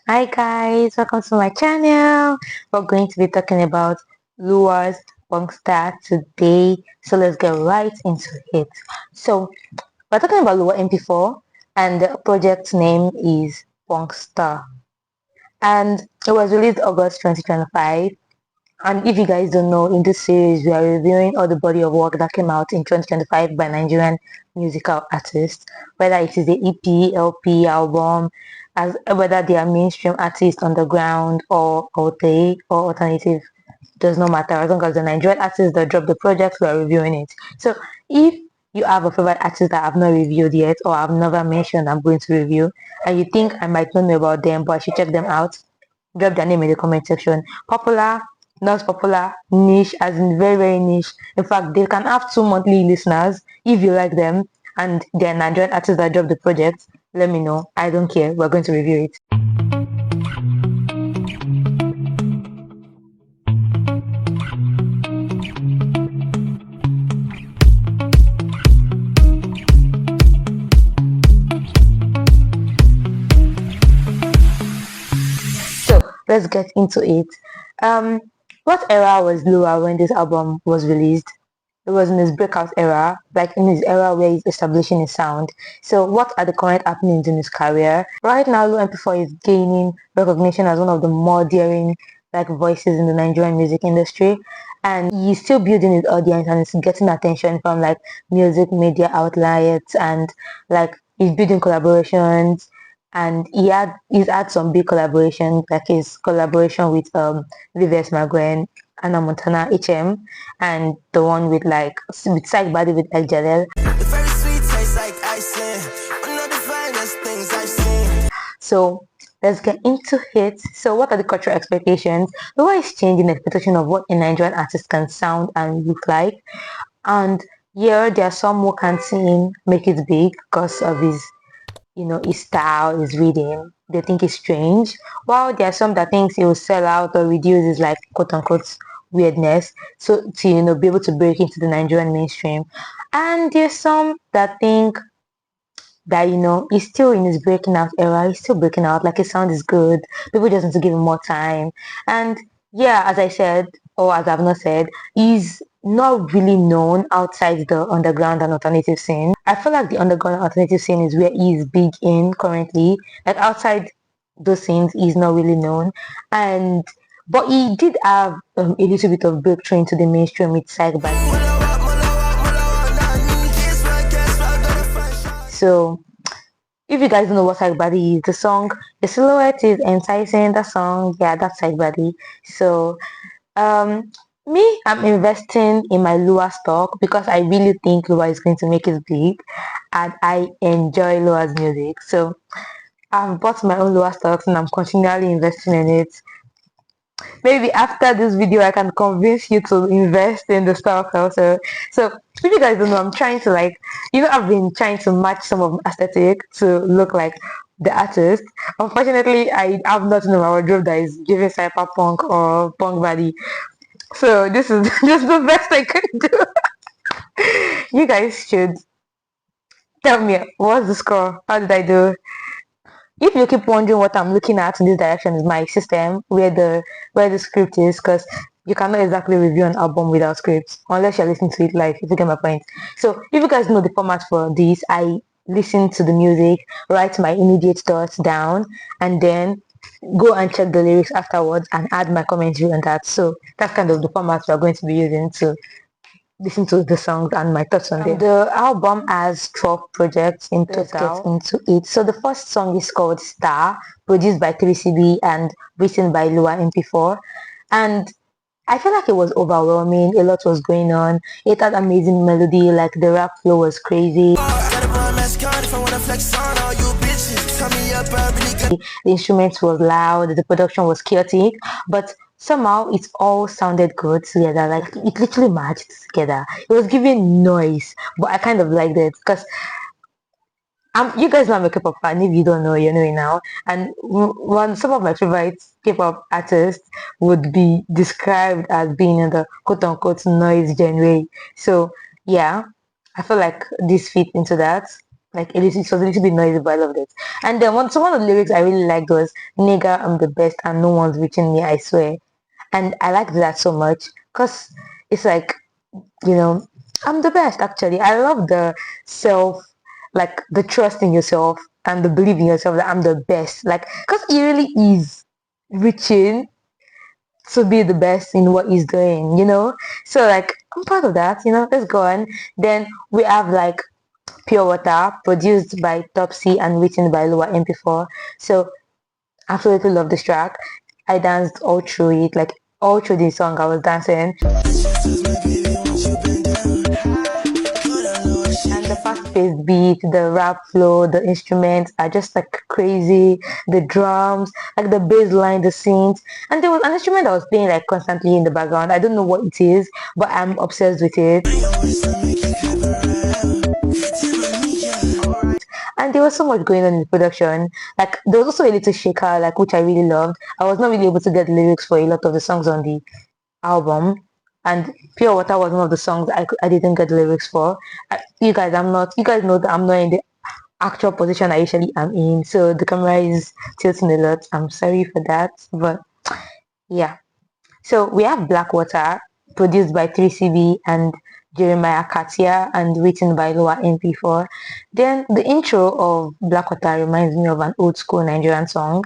Hi guys, welcome to my channel. We're going to be talking about LUWA's PuNkSTA today. So let's get right into it. So we're talking about LUWA.MP4 and the project's name is PuNkSTA. And it was released August 2025. And if you guys don't know, in this series we are reviewing all the body of work that came out in 2025 by Nigerian musical artists, whether it is the EP, LP, album, as whether they are mainstream artists underground or amoR or alternative, does not matter as long as the Nigerian artists that drop the project, we are reviewing it. So if you have a favorite artist that I've not reviewed yet or I've never mentioned I'm going to review and you think I might not know about them but I should check them out, drop their name in the comment section. Popular, not popular, niche, as in very, very niche. In fact, they can have 2 monthly listeners if you like them and they're Nigerian artists that drop the project. Let me know. I don't care. We're going to review it. So let's get into it. Um, what era was LUWA when this album was released? It was in his breakout era, like in his era where he's establishing his sound. So what are the current happenings in his career? Right now, LUWA.MP4 is gaining recognition as one of the more daring voices in the Nigerian music industry. And he's still building his audience and is getting attention from music media outlets and he's building collaborations and he's had some big collaborations like his collaboration with Lives Anna Montana HM and the one with with Psych Body with El Jalel. So let's get into it. So what are the cultural expectations? LUWA is changing the expectation of what a Nigerian artist can sound and look like. And here there are some who can sing, make it big because of his style, his rhythm. They think it's strange. While there are some that thinks he will sell out or reduce his quote unquote weirdness so to be able to break into the Nigerian mainstream. And there's some that think that he's still in his breaking out era. He's still breaking out, like his sound is good, people just need to give him more time. And yeah, as I said, or as I've not said, he's not really known outside the underground and alternative scene. I feel like the underground and alternative scene is where he's big in currently. Like outside those scenes he's not really known, and but he did have a little bit of breakthrough into the mainstream with Psych Body. So if you guys don't know what Psych Body is, the song, the silhouette is enticing, the song, yeah, that's Psych Body. So me, I'm investing in my LUWA stock because I really think LUWA is going to make it big and I enjoy LUWA's music. So I've bought my own LUWA stocks and I'm continually investing in it. Maybe after this video I can convince you to invest in the stock also. So if you guys don't know, I'm trying to I've been trying to match some of my aesthetic to look like the artist. Unfortunately, I have nothing in my wardrobe that is giving cyberpunk or punk body. So this is just the best I could do. You guys should tell me what's the score? How did I do? If you keep wondering what I'm looking at in this direction, is my system where the script is, because you cannot exactly review an album without scripts unless you're listening to it live, if you get my point. So if you guys know the format for this, I listen to the music, write my immediate thoughts down, and then go and check the lyrics afterwards and add my commentary on that. So that's kind of the format we're going to be using to listen to the songs and my thoughts on them. The album has 12 projects in total. Let's get into it. So the first song is called Star, produced by 3CB and written by LUWA.MP4. And I feel like it was overwhelming. A lot was going on. It had amazing melody, like the rap flow was crazy. The instruments was loud, the production was chaotic, but somehow it all sounded good together. Like it literally matched together. It was giving noise, but I kind of liked it because you guys know I'm a K-pop fan. If you don't know, you know it now. And some of my favorite K-pop artists would be described as being in the quote-unquote noise genre. So yeah, I feel like this fit into that. Like it was a little bit noisy, but I loved it. And then one of the lyrics I really liked was "Nigga, I'm the best, and no one's reaching me, I swear." And I liked that so much because it's like, you know, I'm the best. Actually, I love the self, like the trust in yourself and the belief in yourself that I'm the best. Like, because he really is reaching to be the best in what he's doing, you know. So like I'm proud of that, you know. Let's go on. Then we have like Pure Water, produced by Topsy and written by LUWA.MP4. So absolutely love this track. I danced all through it, like all through the song I was dancing. And the fast-paced beat, the rap flow, the instruments are just like crazy. The drums, like the bass line, the synths. And there was an instrument that was playing like constantly in the background. I don't know what it is, but I'm obsessed with it. And there was so much going on in the production. Like there was also a little shaker, like which I really loved. I was not really able to get lyrics for a lot of the songs on the album, and Pure Water was one of the songs I didn't get lyrics for. You guys know that I'm not in the actual position I usually am in, so the camera is tilting a lot. I'm sorry for that, but yeah. So we have Blackwater, produced by 3CB and Jeremiah Katia and written by LUWA.MP4. Then the intro of Blackwater reminds me of an old school Nigerian song.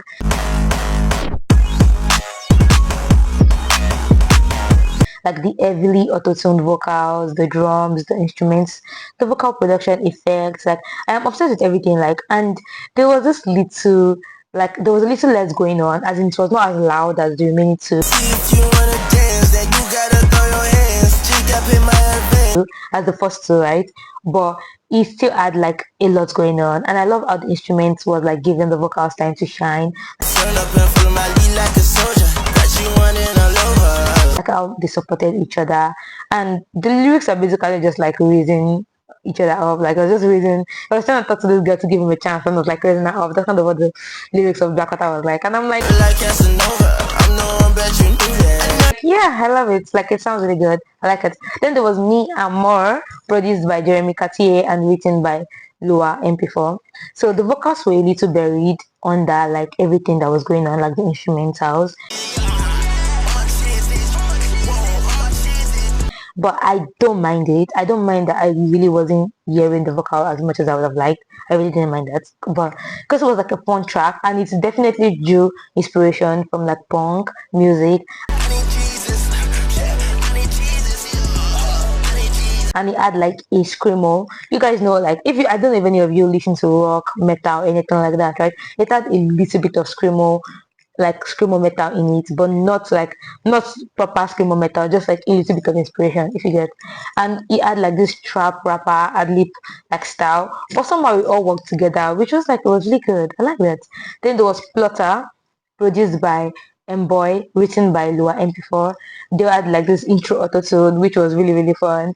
Like the heavily auto-tuned vocals, the drums, the instruments, the vocal production effects. Like I am obsessed with everything. Like, and there was this little, like there was a little less going on, as in it was not as loud as the remaining two. As the first two, right? But it still had like a lot going on, and I love how the instruments was like giving the vocals time to shine. Like how they supported each other, and the lyrics are basically just like raising each other up. Like I was just raising, I was trying to talk to this girl to give him a chance, and I was like raising her up. That's kind of what the lyrics of Blackwater was like, and I'm like yeah, I love it. Like it sounds really good. I like it. Then there was Me amoR, produced by Jeremy Cartier and written by LUWA.MP4. So the vocals were a little buried under like everything that was going on, like the instrumentals. But I don't mind it. I don't mind that I really wasn't hearing the vocal as much as I would have liked. I really didn't mind that. But because it was like a fun track, and it's definitely drew inspiration from like punk music. And it had like a screamo. You guys know, like if you, I don't know if any of you listen to rock, metal, anything like that, right? It had a little bit of screamo, like screamo metal in it, but not like not proper screamo metal, just like a little bit of inspiration, if you get. And it had like this trap rapper ad lib like style, but somehow it all worked together, which was like it was really good. I like that. Then there was Plotter, produced by Boy, written by LUWA.MP4. They had like this intro auto tune, which was really fun.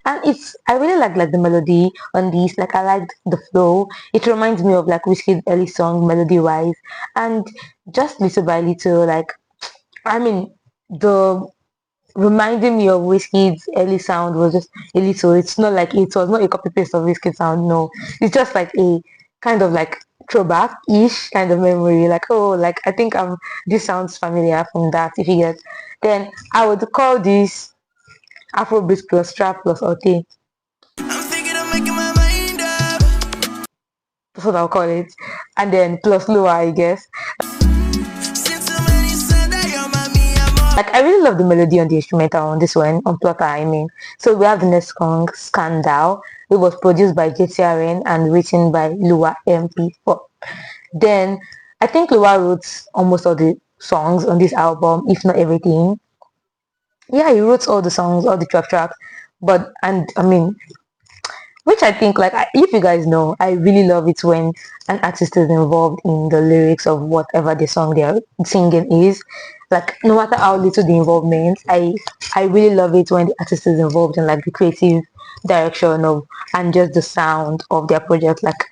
And it's I really like the melody on this. Like I liked the flow. It reminds me of like Wizkid's early song melody wise, and just little by little, like I mean the reminding me of Wizkid's early sound was just a little. It's not like it was not a copy paste of Wizkid's sound. No, it's just like a kind of like throwback-ish kind of memory. Like oh, like I think this sounds familiar from that. If you get, then I would call this Afrobeat plus trap plus OT. That's what I'll call it. And then plus LUWA, I guess. Like I really love the melody on the instrumental on this one, on Plotter I mean. So we have the next song, Scandal. It was produced by JTRN and written by LUWA.MP4. Then I think LUWA wrote almost all the songs on this album, if not everything. Yeah, he wrote all the songs, all the tracks. But and I mean, which I think like if you guys know, I really love it when an artist is involved in the lyrics of whatever the song they're singing is. Like no matter how little the involvement, I really love it when the artist is involved in like the creative direction of and just the sound of their project. Like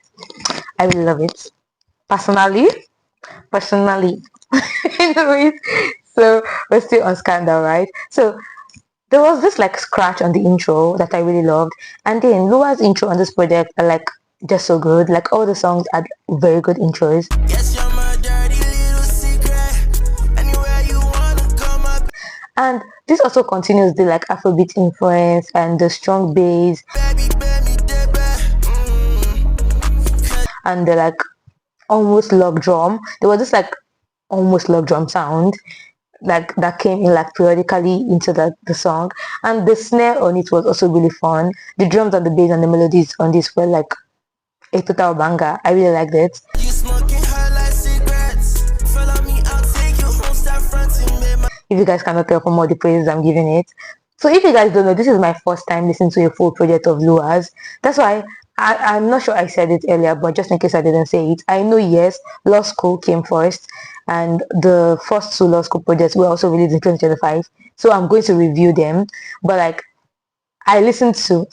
I really love it personally. Anyways, so we're still on Scandal, right? So there was this like scratch on the intro that I really loved, and then LUWA's intro on this project are like just so good. Like all the songs had very good intros. Yes, you're my dirty little secret. Anywhere you wanna come up. And this also continues the like Afrobeat influence and the strong bass and the like almost log drum. There was this like almost log drum sound like that came in like periodically into the song, and the snare on it was also really fun. The drums and the bass and the melodies on this were like a total banger. I really liked it. If you guys cannot tell from all the praises I'm giving it. So if you guys don't know, this is my first time listening to a full project of LUWA's. That's why I'm not sure I said it earlier, but just in case I didn't say it, I know yes, Law School came first, and the first two Law School projects were also released in 2025. So I'm going to review them, but like I listened to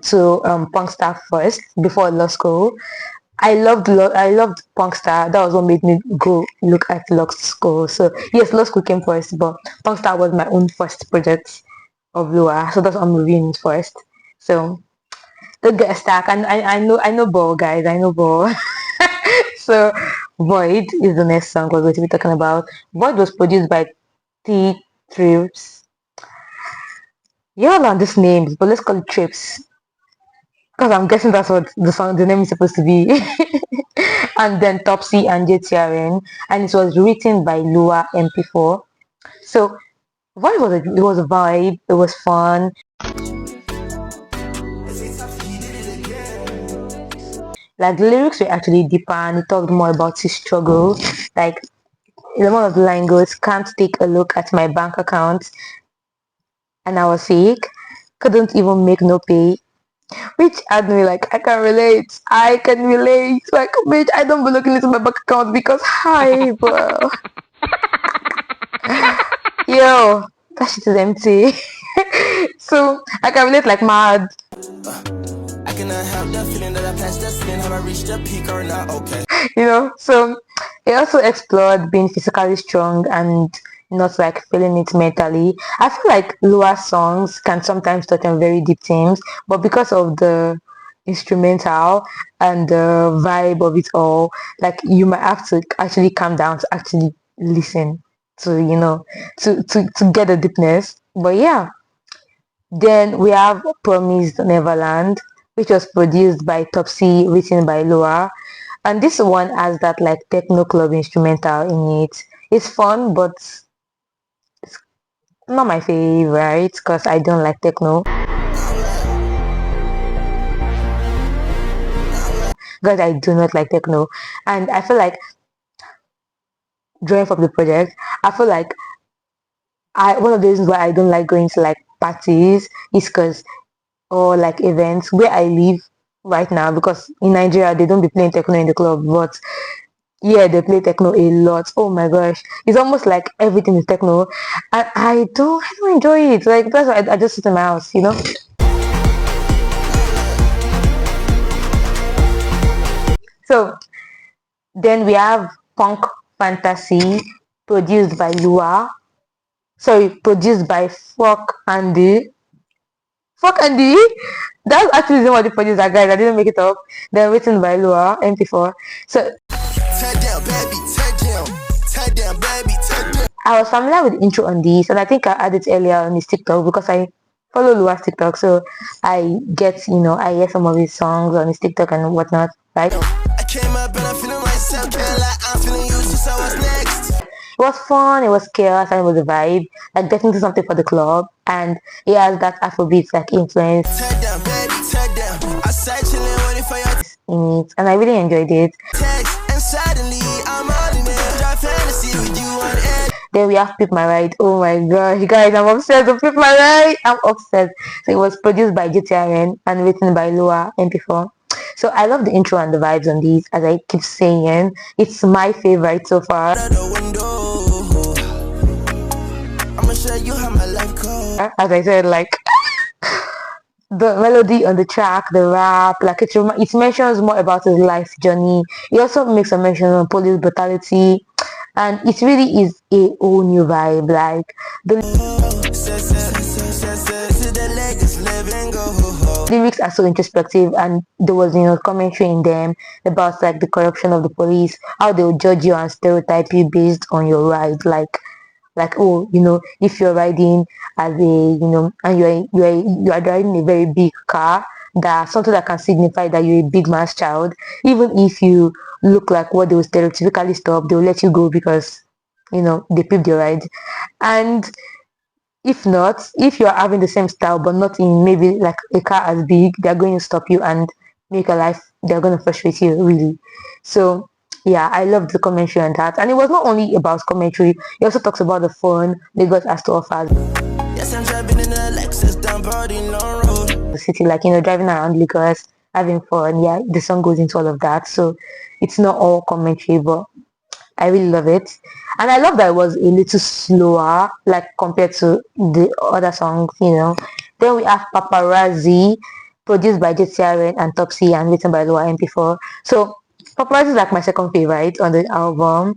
PuNkSTA first before Law School. I loved PuNkSTA. That was what made me go look at Law School. So yes, Law School came first, but PuNkSTA was my own first project of LUWA. So that's what I'm reviewing first. So don't get stuck. And I know ball, guys. I know ball. So Void is the next song we're going to be talking about. Void was produced by TEEJAY'S. Y'all learn these names, but let's call it Trips, because I'm guessing that's what the name is supposed to be. And then Topsy and JTRN, and it was written by LUWA.MP4. So what was it? It was a vibe. It was fun. Like the lyrics were actually deeper, and it talked more about his struggle. Like one of the line goes, "Can't take a look at my bank account, and I was sick. Couldn't even make no pay." Which had me like, I can relate. Like, bitch, I don't be looking into my bank account because hi, bro. Yo, that shit is empty. So I can relate like mad. I cannot help that feeling that I passed that feeling. Have I reached the peak or not? Okay. You know, so it also explored being physically strong and not like feeling it mentally. I feel like LUWA songs can sometimes touch on very deep themes, but because of the instrumental and the vibe of it all, like you might have to actually calm down to actually listen to, you know, to get the deepness. But yeah, then we have Promised Neverland, which was produced by Topsy, written by LUWA, and this one has that like techno club instrumental in it. It's fun, but it's not my favorite because I don't like techno. Guys, I do not like techno, and I feel like drawing from the project, I feel like one of the reasons why I don't like going to like parties is because, or like events where I live right now, because in Nigeria they don't be playing techno in the club, but yeah, they play techno a lot. Oh my gosh, it's almost like everything is techno, and I don't enjoy it. Like that's why I just sit in my house, you know. So then we have Punk Fantasy, produced by LUWA. Sorry, produced by pHuNkSTA. pHuNkSTA? That's actually the one the producer, guys. I didn't make it up. They're written by LUWA.MP4. So I was familiar with the intro on this, and I think I added it earlier on his TikTok because I follow LUWA's TikTok, so I get, you know, I hear some of his songs on his TikTok and whatnot, right? I came up and I'm feeling myself, like I'm feeling useless, so what's next? It was fun, it was chaos, and it was a vibe, like definitely something for the club, and it has that Afrobeat like influence in it, and I really enjoyed it. Then we have Pip My Ride. Oh my gosh, guys, I'm obsessed with Pip My Ride. I'm obsessed. So it was produced by JTRN and written by LUWA.MP4. So I love the intro and the vibes on these, as I keep saying. It's my favorite so far. As I said, like the melody on the track, the rap, like it mentions more about his life journey. It also makes a mention on police brutality, and it really is a whole new vibe. Like Lyrics are so introspective, and there was commentary in them about like the corruption of the police, how they will judge you and stereotype you based on your ride, like oh, if you're riding as a and you are driving a very big car, that's something that can signify that you're a big man's child. Even if you look like what they will stereotypically stop, they'll let you go because they picked your ride. And if not, if you're having the same style but not in maybe like a car as big, they're going to stop you and make your life, they're going to frustrate you really. So yeah, I loved the commentary on that. And it was not only about commentary, it also talks about the fun Lagos has to offer. Yes, I'm driving in a Lexus down Brody Long Road. The city, like driving around Lagos, having fun. Yeah, the song goes into all of that. So it's not all commentary, but I really love it. And I love that it was a little slower, like compared to the other songs, Then we have Paparazzi, produced by DIGITALIS and Topsy and written by LUWA.MP4. So Paparazzi is like my second favorite on the album.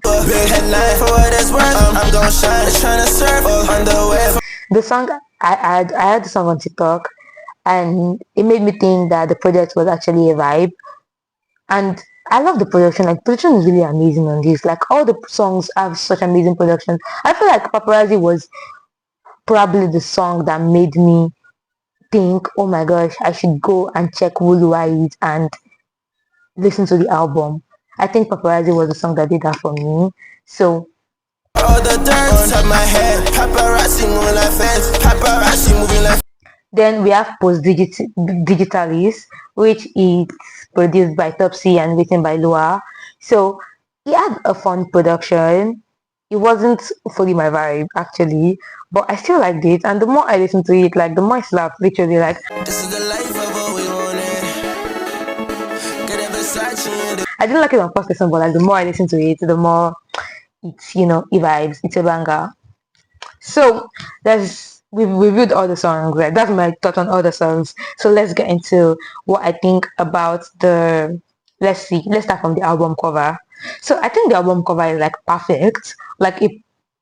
The song, I had the song on TikTok, and it made me think that the project was actually a vibe. And I love the production. Like, production is really amazing on this. Like, all the songs have such amazing production. I feel like Paparazzi was probably the song that made me think, oh my gosh, I should go and check who LUWA is and listen to the album. I think Paparazzi was the song that did that for me. So all the dirt on top my head, paparazzi moving like fans, paparazzi moving like. Then we have DIGITALIS, which is produced by Topsy and written by LUWA. So it had a fun production. It wasn't fully my vibe actually, but I still liked it. And the more I listened to it, like the more I slapped, literally like. This is the life of what we wanted. I didn't like it on first listen, but like the more I listen to it, the more it's it vibes. It's a banger. So we've reviewed all the songs. Like, that's my thought on all the songs. So let's get into what I think about the. Let's start from the album cover. So I think the album cover is like perfect. Like, it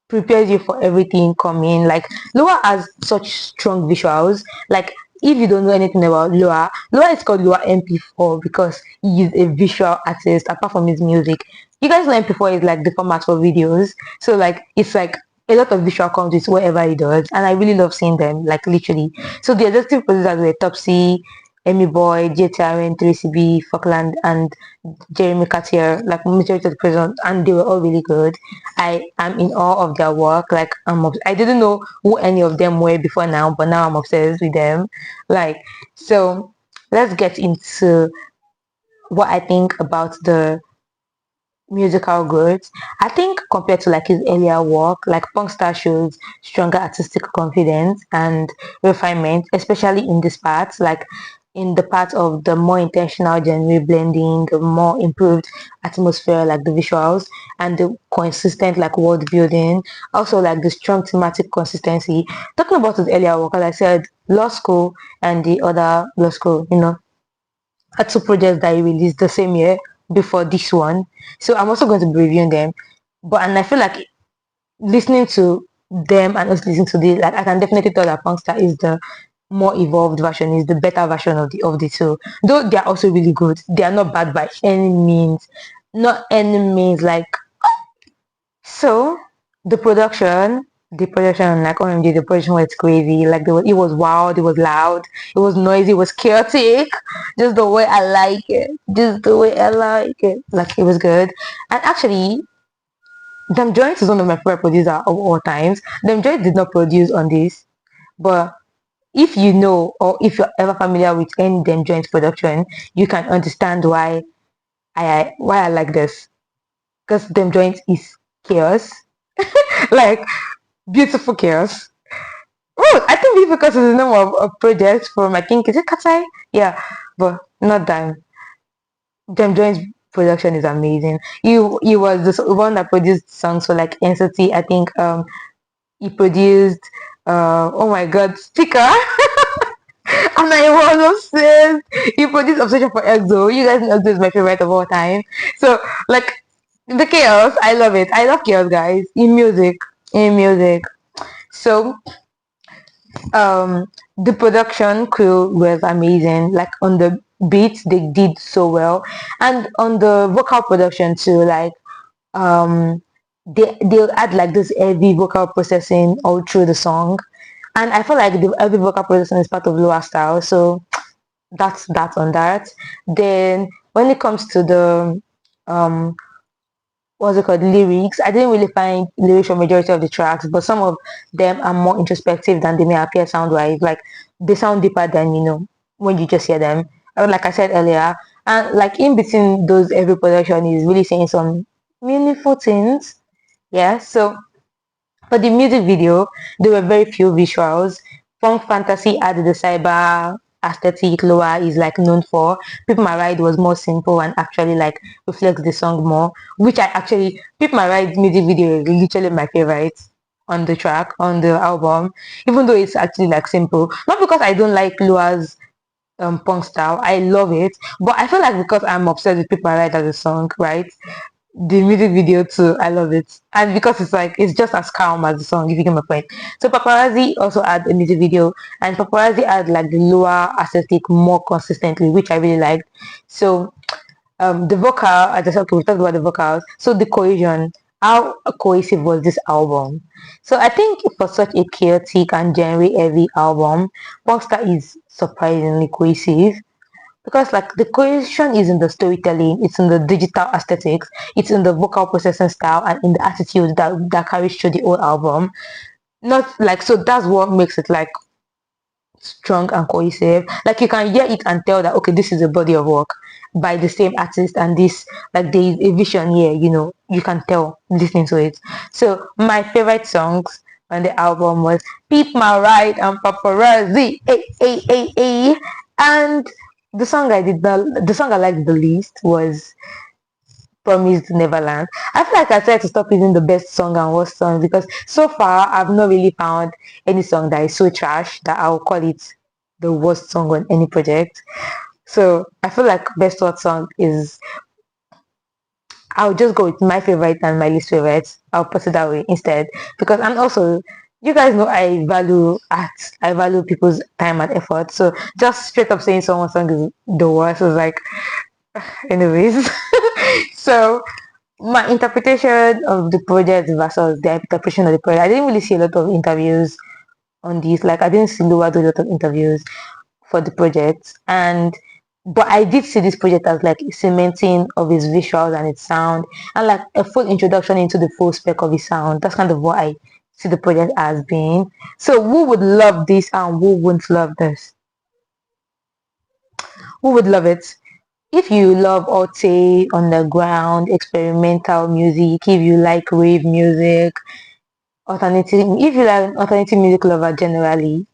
prepares you for everything coming. Like, LUWA has such strong visuals. Like, if you don't know anything about LUWA is called LUWA.MP4 because he is a visual artist apart from his music. You guys know MP4 is like the format for videos. So like, it's like a lot of visual comes with whatever he does, and I really love seeing them, like literally. So the executive producers were Topsy, Amy Boy, JTRN, 3CB, Falkland, and Jeremy Cartier, like majority of the present, and they were all really good. I am in awe of their work. Like, I didn't know who any of them were before now, but now I'm obsessed with them. Like, so let's get into what I think about the musical growth. I think compared to like his earlier work, like PuNkSTA shows stronger artistic confidence and refinement, especially in this part, like in the part of the more intentional genre blending, the more improved atmosphere, like the visuals, and the consistent like world building, also like the strong thematic consistency. Talking about his earlier work, as I said, Law School and the other Law School, are two projects that he released the same year before this one. So I'm also going to be reviewing them. And I feel like listening to them and us listening to this, like, I can definitely tell that PuNkSTA is the more evolved version, is the better version of the two. Though they are also really good. They are not bad by any means. Not any means. Like, so the production, like OMG, the production was crazy. Like, it was wild, it was loud, it was noisy, it was chaotic. Just the way I like it. Just the way I like it. Like, it was good. And actually, Dem Joint is one of my favorite producers of all times. Dem Joint did not produce on this, but if you know, or if you're ever familiar with any Dem Joint production, you can understand why I like this. Because Dem Joint is chaos. Like, beautiful chaos. Oh, I think because it's the name of a project from, I think, is it Katai? Yeah, but not that. Dem Joint's production is amazing. He was the one that produced songs for like NCT. I think he produced oh my god, Sticker. And I was obsessed. He produced Obsession for EXO. You guys know EXO is my favorite of all time. So like, the chaos, I love it. I love chaos, guys. In music. So The production crew was amazing. Like on the beats, they did so well, and on the vocal production too. Like um, they'll add like this heavy vocal processing all through the song, and I feel like the heavy vocal processing is part of LUWA style. So that's that on that. Then when it comes to the um what's it called, lyrics, I didn't really find lyrics for majority of the tracks, but some of them are more introspective than they may appear sound wise. Like they sound deeper than when you just hear them. Like I said earlier, and like in between those, every production is really saying some meaningful things. Yeah. So for the music video, there were very few visuals. Punk Fantasy added the cyber aesthetic LUWA is like known for. Peep My Ride was more simple and actually like reflects the song more, which I actually, Peep My Ride music video is literally my favorite on the track, on the album, even though it's actually like simple. Not because I don't like LUWA's punk style, I love it, but I feel like because I'm obsessed with Peep My Ride as a song, right? The music video too, I love it, and because it's like it's just as calm as the song, if you get my point. So Paparazzi also add a music video, and Paparazzi add like the lower aesthetic more consistently, which I really liked. So the vocal, I just okay, we talked about the vocals. So the cohesion, how cohesive was this album? So I think for such a chaotic and genre heavy album, pONkSTA is surprisingly cohesive, because like the cohesion is in the storytelling, it's in the digital aesthetics, it's in the vocal processing style, and in the attitude that carries through the whole album. Not like, so that's what makes it like strong and cohesive. Like you can hear it and tell that okay, this is a body of work by the same artist, and this, like there is a vision here, you can tell listening to it. So my favorite songs on the album was Peep My Ride and Paparazzi, and the song I liked the least was Promised Neverland. I feel like I tried to stop using the best song and worst song, because so far I've not really found any song that is so trash that I'll call it the worst song on any project. So I feel like best worst song is, I'll just go with my favorite and my least favorite. I'll put it that way instead, because I'm also, you guys know I value art. I value people's time and effort. So just straight up saying someone's song is the worst is like, anyways. So my interpretation of the project versus the interpretation of the project, I didn't really see a lot of interviews on this. Like I didn't see LUWA do a lot of interviews for the project, and but I did see this project as like cementing of its visuals and its sound, and like a full introduction into the full spec of its sound. That's kind of what I see the project as being. So who would love this and who wouldn't love this? Who would love it? If you love Ote, underground, experimental music, if you like rave music, alternative, if you like alternative music lover generally,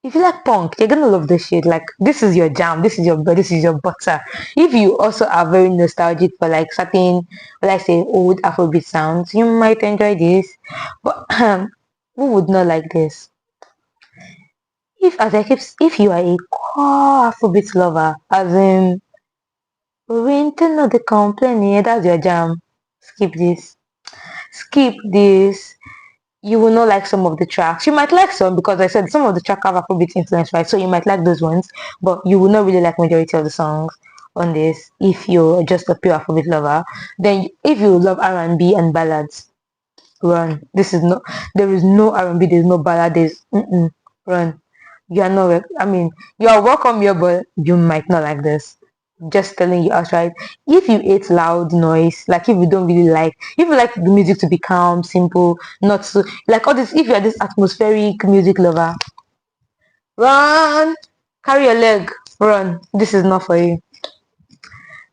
if you like punk, you're gonna love this shit. Like this is your jam, this is your bread, this is your butter. If you also are very nostalgic for like certain, let's say old Afrobeat sounds, you might enjoy this. But who would not like this? If you are a core Afrobeat lover, as in winter no the complain, yeah, that's your jam. Skip this. Skip this. You will not like some of the tracks. You might like some, because I said some of the tracks have Afrobeat influence, right? So you might like those ones, but you will not really like majority of the songs on this if you're just a pure Afrobeat lover. Then if you love R&B and ballads, run. This is no, there is no R&B, there's no ballad, run. You are not, I mean, you are welcome here, but you might not like this. Just telling you outright. If you hate loud noise, like if you don't really like, if you like the music to be calm, simple, not so, like all this, if you're this atmospheric music lover, run, carry your leg, run. This is not for you.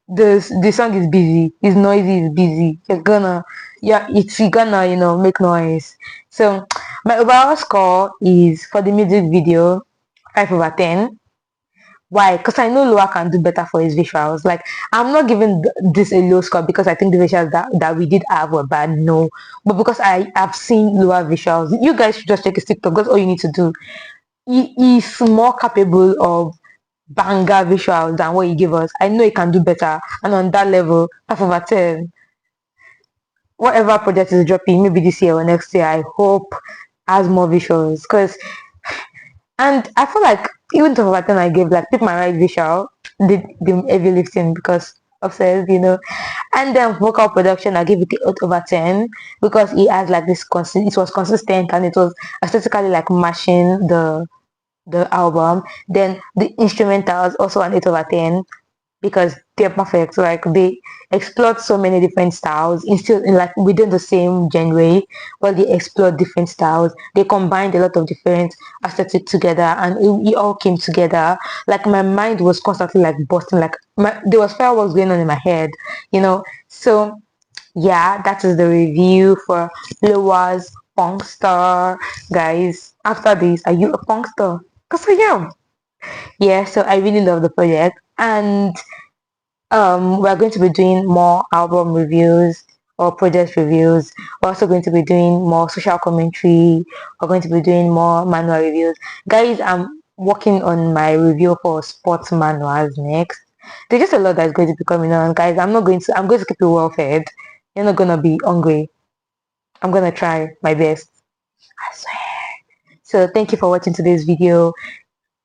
The song is busy, it's noisy, it's busy. You're gonna make noise. So my overall score is for the music video 5/10. Why? Because I know LUWA can do better for his visuals. Like I'm not giving this a low score because I think the visuals that we did have were bad. No, but because I have seen LUWA visuals. You guys should just check his TikTok. That's all you need to do. He is more capable of banger visuals than what he gave us. I know he can do better, and on that level, 5/10. Whatever project is dropping, maybe this year or next year, I hope has more visuals, because And I feel like even to over 10 I gave, like pick my right visual, did the heavy lifting because obsessed, And then vocal production I give it 8/10 because it has like this it was consistent and it was aesthetically like matching the album. Then the instrumentals also an 8/10 because they're perfect. Like they explored so many different styles instead in like within the same genre, but they explored different styles. They combined a lot of different aesthetics together, and it all came together. Like my mind was constantly like busting. Like there was fireworks going on in my head, So yeah, that is the review for LUWA's PuNkSTA, guys. After this, are you a PuNkSTA? Cause I am. Yeah, so I really love the project, and we're going to be doing more album reviews or project reviews. We're also going to be doing more social commentary. We're going to be doing more manual reviews. Guys, I'm working on my review for sports manuals next. There's just a lot that's going to be coming on. Guys, I'm going to keep you well fed. You're not gonna be hungry. I'm gonna try my best. I swear. So thank you for watching today's video.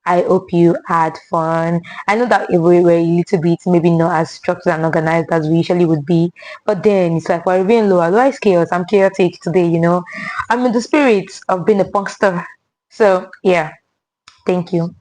I hope you had fun. I know that we were a little bit maybe not as structured and organized as we usually would be, but then it's like we're reviewing LUWA. LUWA is chaos. I'm chaotic today. I'm in the spirit of being a punkster. So yeah, thank you.